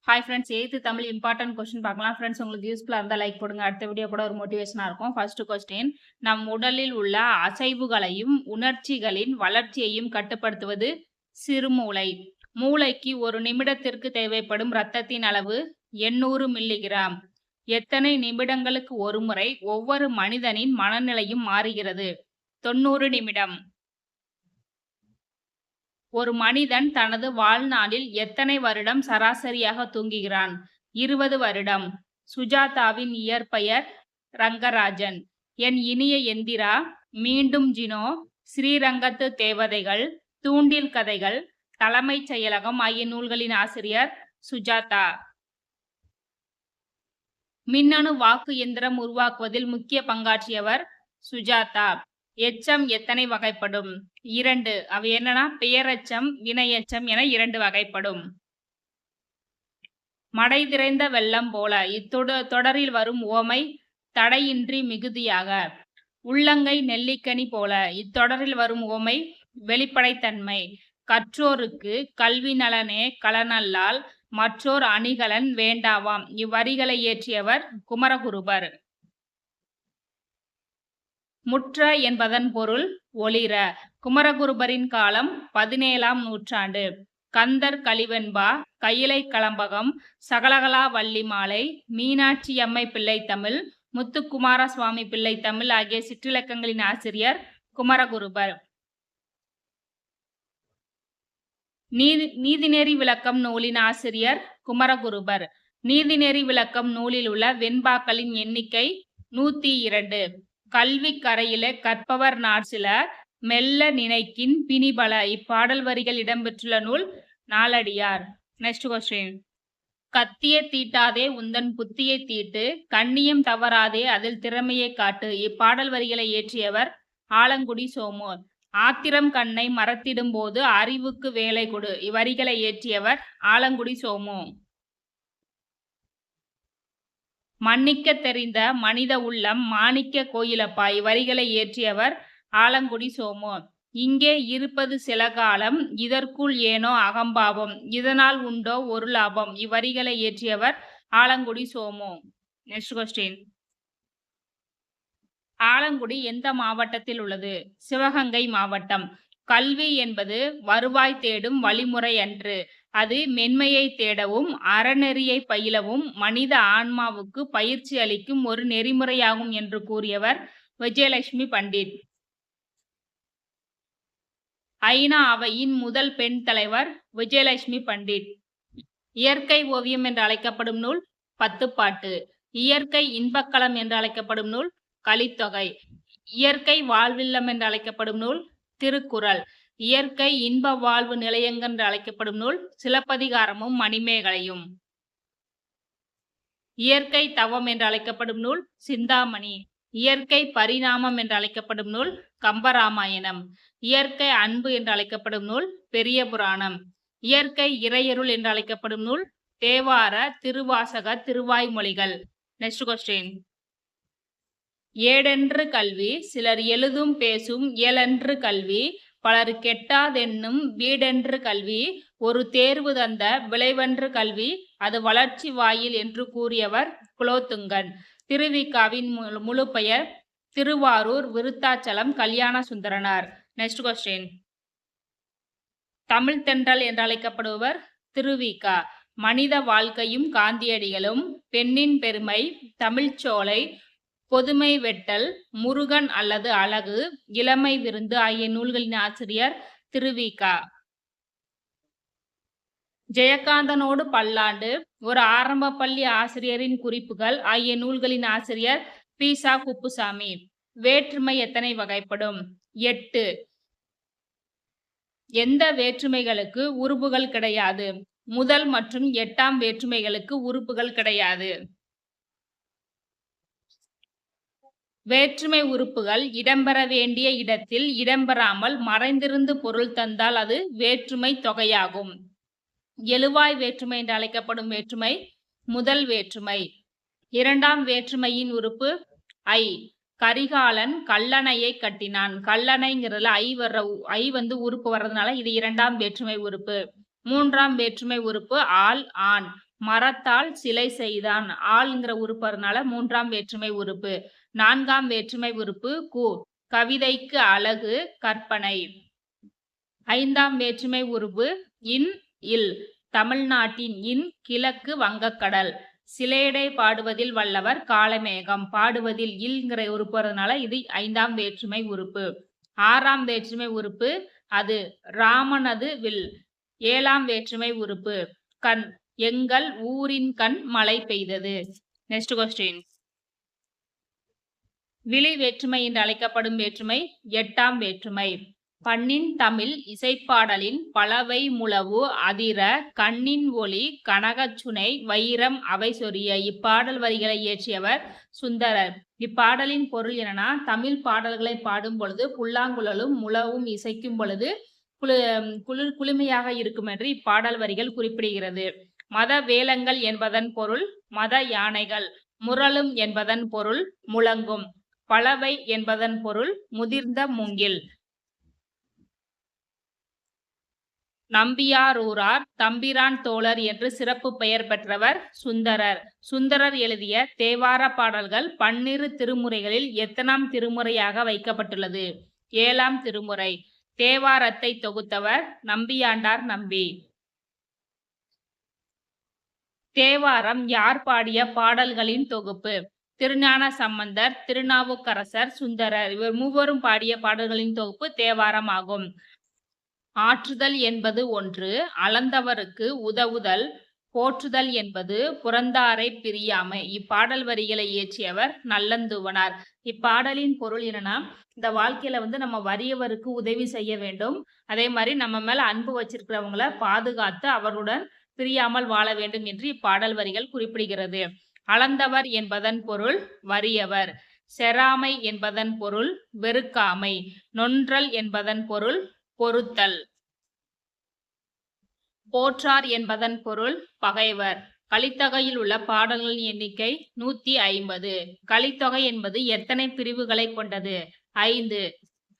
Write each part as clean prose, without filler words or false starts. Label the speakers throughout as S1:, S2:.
S1: Hi friends, 8th Tamil important question பார்க்கலாம். Friends, உங்களுக்கு யூஸ்ஃபுல்லா இருந்தா லைக் போடுங்க. அடுத்த வீடியோ கூட ஒரு மோட்டிவேஷனா இருக்கும். ஃபர்ஸ்ட் கொஸ்டின், நம் உடலில் உள்ள அசைவுகளையும் உணர்ச்சிகளின் வளர்ச்சியையும் கட்டுப்படுத்துவது சிறுமூளை. மூளைக்கு ஒரு நிமிடத்திற்கு தேவைப்படும் இரத்தத்தின் அளவு 800 மில்லிகிராம். எத்தனை நிமிடங்களுக்கு ஒருமுறை ஒவ்வொரு மனிதனின் மனநிலையும் மாறுகிறது? 90 நிமிடம். ஒரு மனிதன் தனது வாழ்நாளில் எத்தனை வருடம் சராசரியாக தூங்குகிறான்? 20 வருடம். சுஜாதாவின் இயற்பெயர் ரங்கராஜன். என் இனிய எந்திரா, மீண்டும் ஜினோ, ஸ்ரீரங்கத்து தேவதைகள், தூண்டில் கதைகள், தலைமைச் செயலகம் ஆகிய நூல்களின் ஆசிரியர் சுஜாதா. மின்னணு வாக்கு எந்திரம் உருவாக்குவதில் முக்கிய பங்காற்றியவர் சுஜாதா. எச்சம் எத்தனை வகைப்படும்? 2. அவை என்னன்னா பெயரெச்சம், வினையெச்சம் என 2 வகைப்படும். மடை திரைந்த வெள்ளம் போல தொடரில் வரும் உவமை தடையின்றி மிகுதியாக. உள்ளங்கை நெல்லிக்கனி போல இத்தொடரில் வரும் உவமை வெளிப்படைத்தன்மை. கற்றோருக்கு கல்வி நலனே களனல்லால் மற்றோர் அணிகலன் வேண்டாவாம். இவ்வரிகளை இயற்றியவர் குமரகுருபர். முற்ற என்பதன் பொருள் ஒளிர. குமரகுருபரின் காலம் 17ஆம் நூற்றாண்டு. கந்தர் கலிவெண்பா, கையிலை களம்பகம், சகலகலா வள்ளி மாலை, மீனாட்சியம்மை பிள்ளை தமிழ், முத்துக்குமார சுவாமி பிள்ளை தமிழ் ஆகிய சிற்றிலக்கங்களின் ஆசிரியர் குமரகுருபர். நீதிநெறி விளக்கம் நூலின் ஆசிரியர் குமரகுருபர். நீதிநெறி விளக்கம் நூலில் உள்ள வெண்பாக்களின் எண்ணிக்கை 102. கல்வி கரையில கற்பவர் நாட்சில மெல்ல நினைக்கின் பிணிபல. இப்பாடல் வரிகள் இடம்பெற்றுள்ள நூல் நாலடியார். Next question. கத்தியை தீட்டாதே உந்தன் புத்தியை தீட்டு, கண்ணியம் தவறாதே அதில் திறமையை காட்டு. இப்பாடல் வரிகளை இயற்றியவர் ஆலங்குடி சோமு. ஆத்திரம் கண்ணை மறத்திடும் போது அறிவுக்கு வேலை கொடு. இவ்வரிகளை இயற்றியவர் ஆலங்குடி சோமு. மன்னிக்க தெரிந்த மனித உள்ளம் மாணிக்க கோயிலப்பா. இவ்வரிகளை இயற்றியவர் ஆலங்குடி சோமு. இங்கே இருப்பது சில காலம், இதற்குள் ஏனோ அகம்பாவம், இதனால் உண்டோ ஒரு லாபம். இவ்வரிகளை இயற்றியவர் ஆலங்குடி சோமு. Next question. ஆலங்குடி எந்த மாவட்டத்தில் உள்ளது? சிவகங்கை மாவட்டம். கல்வி என்பது வருவாய் தேடும் வழிமுறை அன்று, அது மென்மையை தேடவும் அறநெறியை பயிலவும் மனித ஆன்மாவுக்கு பயிற்சி அளிக்கும் ஒரு நெறிமுறையாகும் என்று கூறியவர் விஜயலட்சுமி பண்டிட். ஐநா அவையின் முதல் பெண் தலைவர் விஜயலட்சுமி பண்டிட். இயற்கை ஓவியம் என்று அழைக்கப்படும் நூல் பத்துப்பாட்டு. இயற்கை இன்பக்களம் என்று அழைக்கப்படும் நூல் கலித்தொகை. இயற்கை வாழ்வில்லம் என்று அழைக்கப்படும் நூல் திருக்குறள். இயற்கை இன்ப வாழ்வு நிலையங்கள் என்று அழைக்கப்படும் நூல் சிலப்பதிகாரமும் மணிமேகலையும். இயற்கை தவம் என்று அழைக்கப்படும் நூல் சிந்தாமணி. இயற்கை பரிணாமம் என்று அழைக்கப்படும் நூல் கம்பராமாயணம். இயற்கை அன்பு என்று அழைக்கப்படும் நூல் பெரிய புராணம். இயற்கை இறையருள் என்று அழைக்கப்படும் நூல் தேவார, திருவாசக, திருவாய்மொழிகள். Next question. ஏடென்று கல்வி சிலர் எழுதும் பேசும் இயலென்று கல்வி, பலர் கெட்டாதென்னும் வீடென்று கல்வி, ஒரு தேர்வு தந்த விளைவென்று கல்வி, அது வளர்ச்சி வாயில் என்று கூறியவர் குலோத்துங்கன். திருவிக்காவின் முழு பெயர் திருவாரூர் விருத்தாச்சலம் கல்யாண சுந்தரனார். Next question. தமிழ் தென்றல் என்று அழைக்கப்படுபவர் திருவிக்கா. மனித வாழ்க்கையும் காந்தியடிகளும், பெண்ணின் பெருமை, தமிழ்ச்சோலை, பொதுமை வெட்டல், முருகன் அல்லது அழகு, இளமை விருந்து ஆகிய நூல்களின் ஆசிரியர் திருவிக்கா. ஜெயகாந்தனோடு பல்லாண்டு, ஒரு ஆரம்ப பள்ளி ஆசிரியரின் குறிப்புகள் ஆகிய நூல்களின் ஆசிரியர் பீசா குப்புசாமி. வேற்றுமை எத்தனை வகைப்படும்? 8. எந்த வேற்றுமைகளுக்கு உறுப்புகள் கிடையாது? முதல் மற்றும் 8ஆம் வேற்றுமைகளுக்கு உறுப்புகள் கிடையாது. வேற்றுமை உறுப்புகள் இடம்பெற வேண்டிய இடத்தில் இடம்பெறாமல் மறைந்திருந்து பொருள் தந்தால் அது வேற்றுமை தொகையாகும். எழுவாய் வேற்றுமை என்று அழைக்கப்படும் வேற்றுமை முதல் வேற்றுமை. 2ஆம் வேற்றுமையின் உறுப்பு ஐ. கரிகாலன் கல்லணையை கட்டினான். கல்லணைங்கிறதுல ஐ உறுப்பு வர்றதுனால இது 2ஆம் வேற்றுமை உறுப்பு. மூன்றாம் வேற்றுமை உறுப்பு ஆள் ஆண். மரத்தால் சிலை செய்தான். ஆள்ங்கிற உறுப்பு அதனால மூன்றாம் வேற்றுமை உறுப்பு. நான்காம் வேற்றுமை உறுப்பு கு. கவிதைக்கு அழகு கற்பனை. ஐந்தாம் வேற்றுமை உறுப்பு இன் இல். தமிழ்நாட்டின் இன் கிழக்கு வங்கக்கடல். சிலேடை பாடுவதில் வல்லவர் காளமேகம். பாடுவதில் இல்ங்கிற உறுப்பு வரதுனால இது ஐந்தாம் வேற்றுமை உறுப்பு. ஆறாம் வேற்றுமை உறுப்பு அது. ராமனது வில். ஏழாம் வேற்றுமை உறுப்பு கண். எங்கள் ஊரின் கண் மழை பெய்தது. Next question. விழி வேற்றுமை என்று அழைக்கப்படும் வேற்றுமை எட்டாம் வேற்றுமை. பண்ணின் தமிழ் இசைப்பாடலின் பலவை முழவு அதிர கண்ணின் ஒளி கனகச்சுனை வைரம் அவை சொரிய. இப்பாடல் வரிகளை இயற்றியவர் சுந்தரர். இப்பாடலின் பொருள் என்னன்னா, தமிழ் பாடல்களை பாடும் பொழுது புல்லாங்குழலும் முழவும் இசைக்கும் பொழுது குளுமையாக இருக்கும் என்று இப்பாடல் வரிகள் குறிப்பிடுகிறது. மத வேலங்கள் என்பதன் பொருள் மத யானைகள். முரளும் என்பதன் பொருள் முழங்கும். பலவை என்பதன் பொருள் முதிர்ந்த மூங்கில். நம்பியாரூரார் தம்பிரான் தோழர் என்று சிறப்பு பெயர் பெற்றவர் சுந்தரர். சுந்தரர் எழுதிய தேவார பாடல்கள் 12 திருமுறைகளில் எத்தனாம் திருமுறையாக வைக்கப்பட்டுள்ளது? 7ஆம் திருமுறை. தேவாரத்தை தொகுத்தவர் நம்பியாண்டார் நம்பி. தேவாரம் யார் பாடிய பாடல்களின் தொகுப்பு? திருஞான சம்பந்தர், திருநாவுக்கரசர், சுந்தரர் இவர் மூவரும் பாடிய பாடல்களின் தொகுப்பு தேவாரம் ஆகும். ஆற்றுதல் என்பது ஒன்று, அளந்தவருக்கு உதவுதல், போற்றுதல் என்பது புறந்தாரை பிரியாமை. இப்பாடல் வரிகளை இயற்றியவர் நல்லந்துவனார். இப்பாடலின் பொருள் என்னன்னா, இந்த வாழ்க்கையில நம்ம வறியவருக்கு உதவி செய்ய வேண்டும். அதே மாதிரி நம்ம மேல அன்பு வச்சிருக்கிறவங்கள பாதுகாத்து அவர்களுடன் பிரியாமல் வாழ வேண்டும் என்று இப்பாடல் வரிகள் குறிப்பிடுகிறது. அளந்தவர் என்பதன் பொருள் வறியவர். செராமை என்பதன் பொருள் வெறுக்காமை. நொன்றல் என்பதன் பொருள் பொறுத்தல். போற்றார் என்பதன் பொருள் பகைவர். கலித்தொகையில் உள்ள பாடல்களின் எண்ணிக்கை 150. கலித்தொகை என்பது எத்தனை பிரிவுகளை கொண்டது? 5.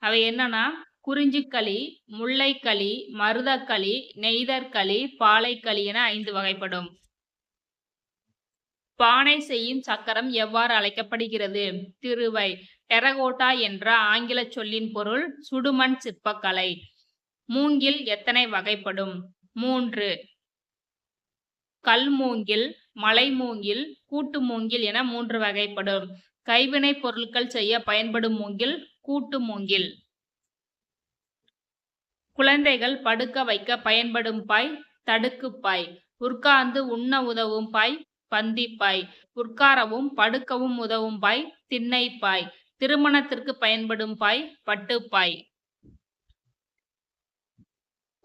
S1: அவை என்னன்னா, குறிஞ்சிக்களி, முல்லைக்களி, மருதக்களி, நெய்தற்களி, பாலைக்களி என 5 வகைப்படும். பானை செய்யும் சக்கரம் எவ்வாறு அழைக்கப்படுகிறது? திருவை. டெரகோட்டா என்ற ஆங்கில சொல்லின் பொருள் சுடுமண் சிற்பக்கலை. மூங்கில் எத்தனை வகைப்படும்? 3. கல்மூங்கில், மலைமூங்கில், கூட்டு மூங்கில் என 3 வகைப்படும். கைவினைப் பொருட்கள் செய்ய பயன்படும் மூங்கில் கூட்டு மூங்கில். குழந்தைகள் படுக்க வைக்க பயன்படும் பாய் தடுக்குப்பாய். உட்கார்ந்து உண்ண உதவும் பாய் பந்திப்பாய். உட்காரவும் படுக்கவும் உதவும் பாய் திண்ணைப்பாய். திருமணத்திற்கு பயன்படும் பாய் பட்டுப்பாய்.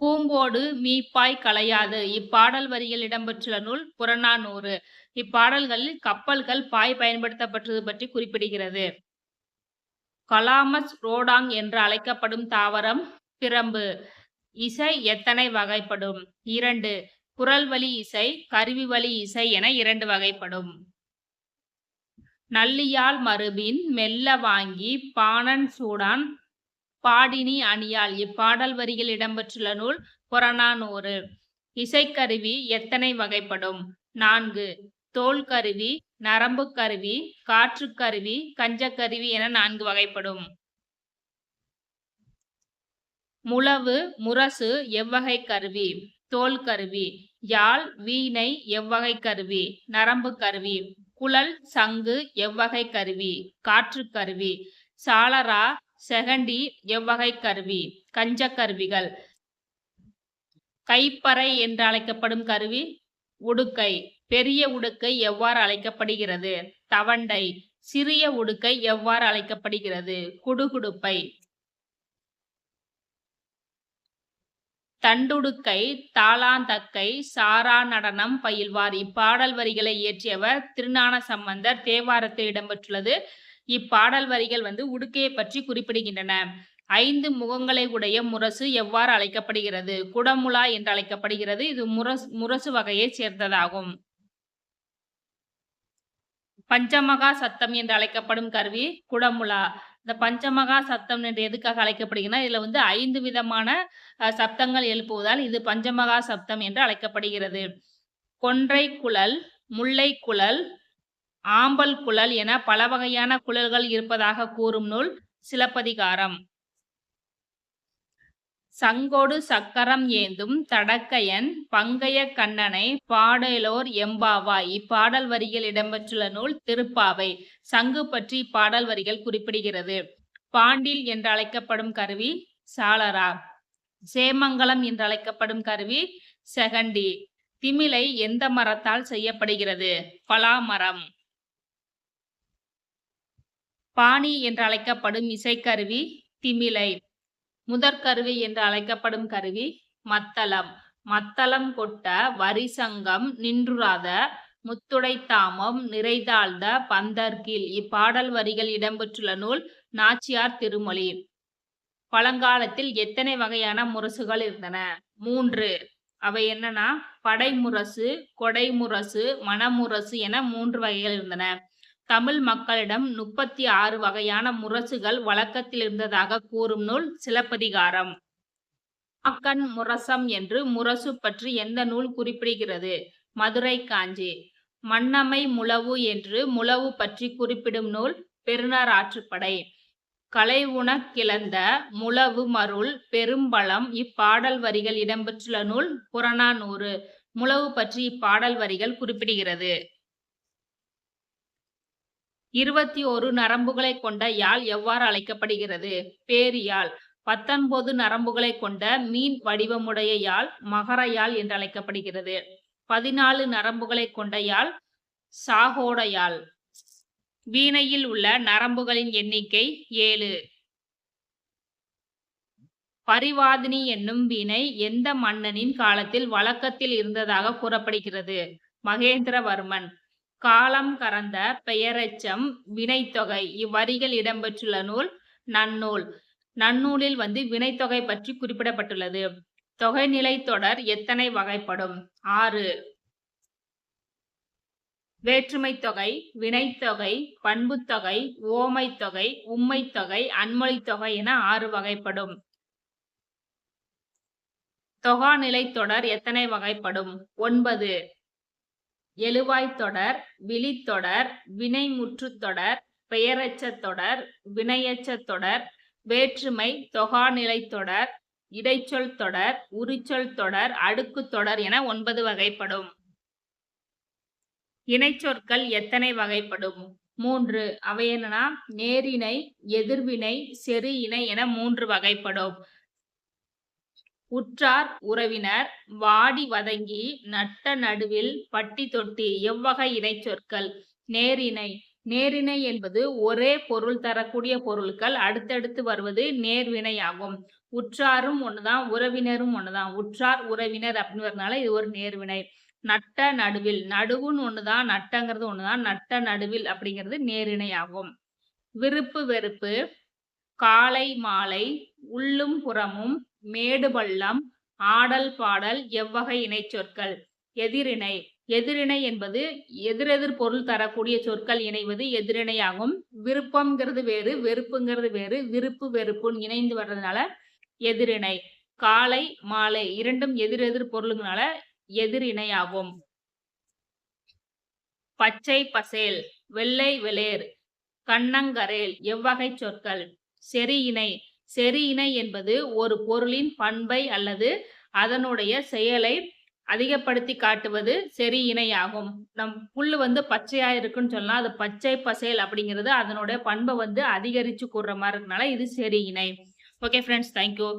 S1: பூம்போடு மீப்பாய் களையாது. இப்பாடல் வரிகள் இடம்பெற்றுள்ள நூல் புறநானூறு. இப்பாடல்களில் கப்பல்கள் பாய் பயன்படுத்தப்பட்டது பற்றி குறிப்பிடுகிறது. கலாமஸ் ரோடாங் என்று அழைக்கப்படும் தாவரம் பிரம்பு. இசை எத்தனை வகைப்படும்? 2. குரல் வழி இசை, கருவி வழி இசை என 2 வகைப்படும். நல்லியால் மருபின் மெல்ல வாங்கி பாணன் சூடான் பாடினி அணியால். இப்பாடல் வரிகள் இடம்பெற்றுள்ள நூல் புறநானூறு. இசைக்கருவி எத்தனை வகைப்படும்? 4. தோல் கருவி, நரம்பு கருவி, காற்றுக்கருவி, கஞ்சக்கருவி என 4 வகைப்படும். முழவு, முரசு எவ்வகை கருவி? தோல் கருவி. யாழ், வீணை எவ்வகை கருவி? நரம்பு கருவி. குழல், சங்கு எவ்வகை கருவி? காற்றுக்கருவி. சாளரா, செகண்டி எவ்வகை கருவி? கஞ்சக்கருவிகள். கைப்பறை என்று அழைக்கப்படும் கருவி உடுக்கை. பெரிய உடுக்கை எவ்வாறு அழைக்கப்படுகிறது? தவண்டை. சிறிய உடுக்கை எவ்வாறு அழைக்கப்படுகிறது? குடுகுடுப்பை. தண்டுடுக்கை, தாளாந்தக்கை, சாரா நடனம் பயில்வார். இப்பாடல் வரிகளை இயற்றியவர் திருஞான சம்பந்தர். தேவாரத்தில் இடம்பெற்றுள்ளது. இப்பாடல் வரிகள் உடுக்கையை பற்றி குறிப்பிடுகின்றன. 5 முகங்களை உடைய முரசு எவ்வாறு அழைக்கப்படுகிறது? குடமுலா என்று அழைக்கப்படுகிறது. இது முரசு வகையை சேர்ந்ததாகும். பஞ்சமகா சத்தம் என்று அழைக்கப்படும் கருவி குடமுலா. இந்த பஞ்சமகா சப்தம் என்று எதுக்காக அழைக்கப்படுகிறதுனா, இதுல வந்து 5 விதமான சப்தங்கள் எழுப்புவதால் இது பஞ்சமகா சப்தம் என்று அழைக்கப்படுகிறது. கொன்றை குழல், முல்லை குழல், ஆம்பல் குழல் என பல வகையான குழல்கள் இருப்பதாக கூறும் நூல் சிலப்பதிகாரம். சங்கொடு சக்கரம் ஏந்தும் தடக்கையன் பங்கய கண்ணனை பாடலோர் எம்பாவாய். இப்பாடல் வரிகள் இடம்பெற்றுள்ள நூல் திருப்பாவை. சங்கு பற்றி இப்பாடல் வரிகள் குறிப்பிடுகிறது. பாண்டில் என்று அழைக்கப்படும் கருவி சாளரா. சேமங்கலம் என்று அழைக்கப்படும் கருவி செகண்டி. திமிலை எந்த மரத்தால் செய்யப்படுகிறது? பலாமரம். பாணி என்று அழைக்கப்படும் இசைக்கருவி திமிலை. முதற்கருவி என்று அழைக்கப்படும் கருவி மத்தளம். மத்தளம் கொட்ட வரிசங்கம் நின்றுராத முத்துடை தாமம் நிறைதாழ்ந்த பந்தர்கீழ். இப்பாடல் வரிகள் இடம்பெற்றுள்ள நூல் நாச்சியார் திருமொழி. பழங்காலத்தில் எத்தனை வகையான முரசுகள் இருந்தன? 3. அவை என்னன்னா படைமுரசு, கொடைமுரசு, மணமுரசு என 3 வகைகள் இருந்தன. தமிழ் மக்களிடம் 36 வகையான முரசுகள் வழக்கத்தில் இருந்ததாக கூறும் நூல் சிலப்பதிகாரம். மாக்கண் முரசம் என்று முரசு பற்றி எந்த நூல் குறிப்பிடுகிறது? மதுரை காஞ்சி. மன்னமை முழவு என்று முழவு பற்றி குறிப்பிடும் நூல் பெருநர் ஆற்றுப்படை. கலை உணக் கிளந்த முழவு மருள் பெரும்பழம். இப்பாடல் வரிகள் இடம்பெற்றுள்ள நூல் புறநானூறு. முழவு பற்றி இப்பாடல் வரிகள் குறிப்பிடுகிறது. 21 நரம்புகளை கொண்ட யாழ் எவ்வாறு அழைக்கப்படுகிறது? பேரியாழ். 19 நரம்புகளை கொண்ட மீன் வடிவமுடைய யாழ் மகர யாழ் என்று அழைக்கப்படுகிறது. 14 நரம்புகளை கொண்ட யாழ் சாகோட யாழ். வீணையில் உள்ள நரம்புகளின் எண்ணிக்கை 7. பரிவாதினி என்னும் வீணை எந்த மன்னனின் காலத்தில் வழக்கத்தில் இருந்ததாக கூறப்படுகிறது? மகேந்திரவர்மன். காலம் கறந்த பெயரெச்சம் வினைத்தொகை. இவ்வரிகள் இடம்பெற்றுள்ள நூல் நன்னூல். நன்னூலில் வந்து வினைத்தொகை பற்றி குறிப்பிடப்பட்டுள்ளது. தொகைநிலை தொடர் எத்தனை வகைப்படும்? 6. வேற்றுமைத் தொகை, வினைத்தொகை, பண்புத்தொகை, உவமைத்தொகை, உம்மைத்தொகை, அன்மொழித்தொகை என 6 வகைப்படும். தொகாநிலைத் தொடர் எத்தனை வகைப்படும்? 9. எழுவாய்த் தொடர், விழித்தொடர், வினைமுற்றுத் தொடர், பெயரெச்சத் தொடர், வினையெச்சத் தொடர், வேற்றுமை தொகாநிலைத் தொடர், இடைச்சொல் தொடர், உரிச்சொல் தொடர், அடுக்குத் தொடர் என 9 வகைப்படும். இணைச்சொற்கள் எத்தனை வகைப்படும்? 3. அவை என்னன்னா நேரிணை, எதிர்வினை, செரு இணை என 3 வகைப்படும். உற்றார் உறவினர், வாடி வதங்கி, நட்ட நடுவில், பட்டி தொட்டி எவ்வகை இணைச்சொற்கள்? நேரிணை. நேரிணை என்பது ஒரே பொருள் தரக்கூடிய பொருட்கள் அடுத்தடுத்து வருவது நேர்வினையாகும். உற்றாரும் ஒண்ணுதான், உறவினரும் ஒண்ணுதான். உற்றார் உறவினர் அப்படிங்கிறதுனால இது ஒரு நேர்வினை. நட்ட நடுவில், நடுவுன்னு ஒண்ணுதான், நட்டங்கிறது ஒண்ணுதான். நட்ட நடுவில் அப்படிங்கிறது நேரிணை ஆகும். விருப்பு வெறுப்பு, காலை மாலை, உள்ளும் புறமும், மேடு பள்ளம், ஆடல் பாடல் எவ்வகை இணைச்சொற்கள்? எதிரிணை. எதிரிணை என்பது எதிரெதிர் பொருள் தரக்கூடிய சொற்கள் இணைவது எதிரிணையாகும். விருப்பம்ங்கிறது வேறு, வெறுப்புங்கிறது வேறு. விருப்பு வெறுப்புன்னு இணைந்து வர்றதுனால எதிரிணை. காலை மாலை இரண்டும் எதிரெதிர் பொருளுங்களால எதிரிணையாகும். பச்சை பசேல், வெள்ளை வெளிர், கண்ணங்கரேல் எவ்வகை சொற்கள்? செரு இணை. செரு இணை என்பது ஒரு பொருளின் பண்பை அல்லது அதனுடைய செயலை அதிகப்படுத்தி காட்டுவது செரு இணையாகும். நம் புல்லு வந்து பச்சையா இருக்குன்னு சொல்லலாம். அது பச்சை பசேல் அப்படிங்கிறது அதனுடைய பண்பை வந்து அதிகரிச்சு கூறுற மாதிரி இருக்கனால இது செரு இணை. Okay friends, thank you.